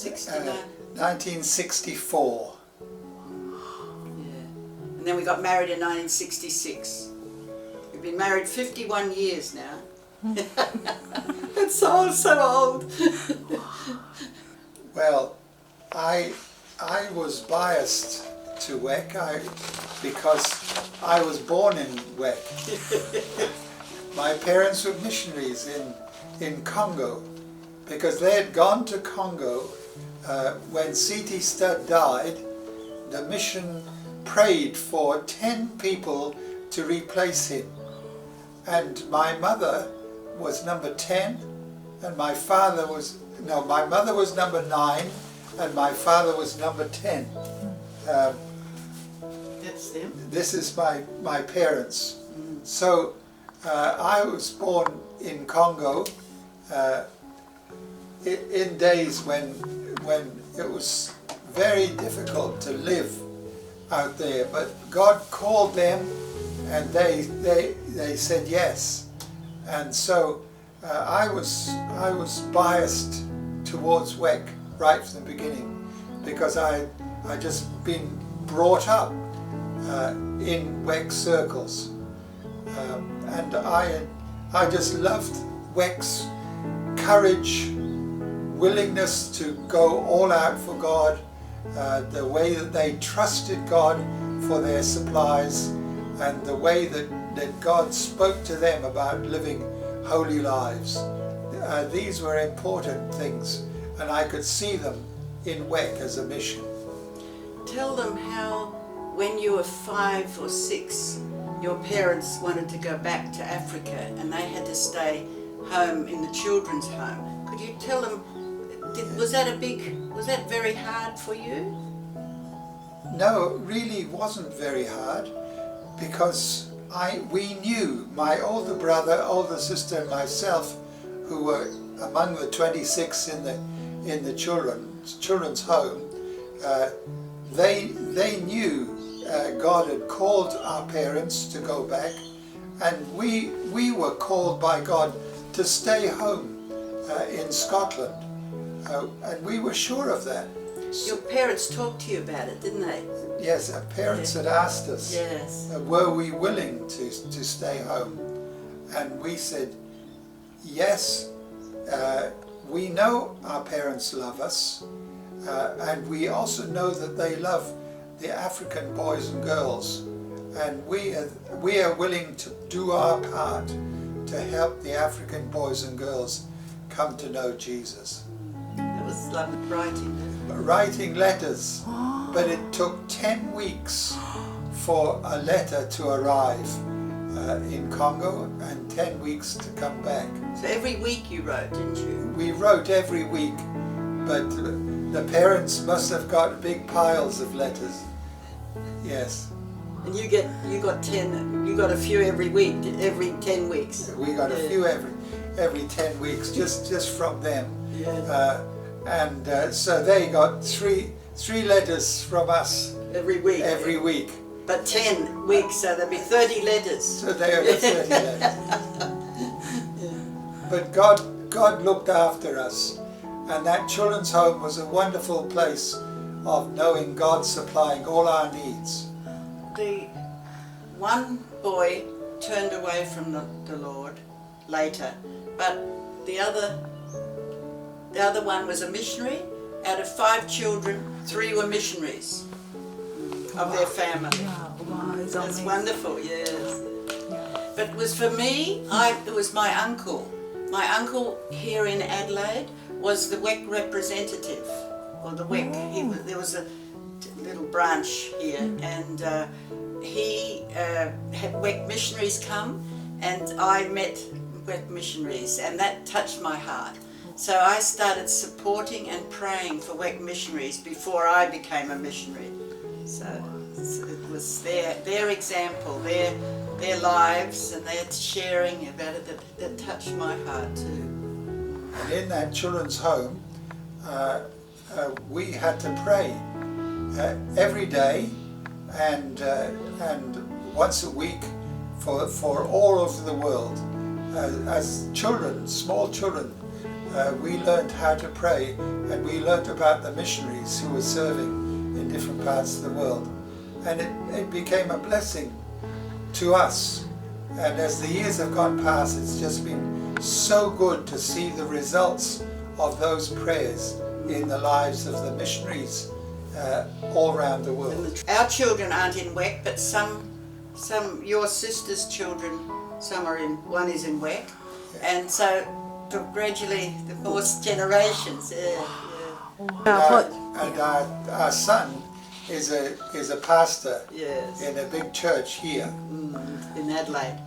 1964. Yeah. And then we got married in 1966. We've been married 51 years now. It's so old. Well, I was biased to WEC because I was born in WEC. My parents were missionaries in Congo, because they had gone to Congo when CT Studd died. The mission prayed for 10 people to replace him, and my mother was number 10, and my mother was number 9, and my father was number 10. That's them. This is my parents. So I was born in Congo in days when it was very difficult to live out there, but God called them and they said yes. And so I was biased towards WEC right from the beginning, because I just been brought up in WEC circles, and I just loved WEC's courage, willingness to go all out for God, the way that they trusted God for their supplies, and the way that God spoke to them about living holy lives. These were important things, and I could see them in WEC as a mission. Tell them how, when you were 5 or 6, your parents wanted to go back to Africa and they had to stay home in the children's home. Could you tell them, was that very hard for you? No, it really wasn't very hard, because we knew, my older brother, older sister and myself, who were among the 26 in the children's home, they knew God had called our parents to go back, and we were called by God to stay home in Scotland, and we were sure of that. Your parents talked to you about it, didn't they? Yes, our parents had asked us, yes, were we willing to stay home, and we said yes. We know our parents love us, and we also know that they love the African boys and girls, and we are willing to do our part to help the African boys and girls come to know Jesus. It was like Writing letters, but it took 10 weeks for a letter to arrive in Congo, and 10 weeks to come back. So every week you wrote, didn't you? We wrote every week, but the parents must have got big piles of letters. Yes. And you got 10. You got a few every week, every 10 weeks. We got a few every 10 weeks, just from them. Yeah. So they got three letters from us every week. Every week. But 10 weeks, so there'd be 30 letters. So there were 30 letters. But God looked after us, and that children's home was a wonderful place of knowing God supplying all our needs. The one boy turned away from the Lord later, but the other one was a missionary. Out of 5 children, 3 were missionaries of their family. Wow, That's wonderful, yes. But it was for me, it was my uncle. My uncle here in Adelaide was the WEC representative, or the WEC. There was a little branch here, and he had WEC missionaries come, and I met WEC missionaries, and that touched my heart. So I started supporting and praying for WEC missionaries before I became a missionary. So it was their example, their lives and their sharing about it that touched my heart too. And in that children's home, we had to pray every day and once a week for all over the world. As children, small children, we learned how to pray, and we learned about the missionaries who were serving in different parts of the world. And it became a blessing to us. And as the years have gone past, it's just been so good to see the results of those prayers in the lives of the missionaries all around the world. Our children aren't in WEC, but some your sister's children, one is in WEC, and so gradually the fourth generations. And our son is a pastor Yes. in a big church here. In Adelaide.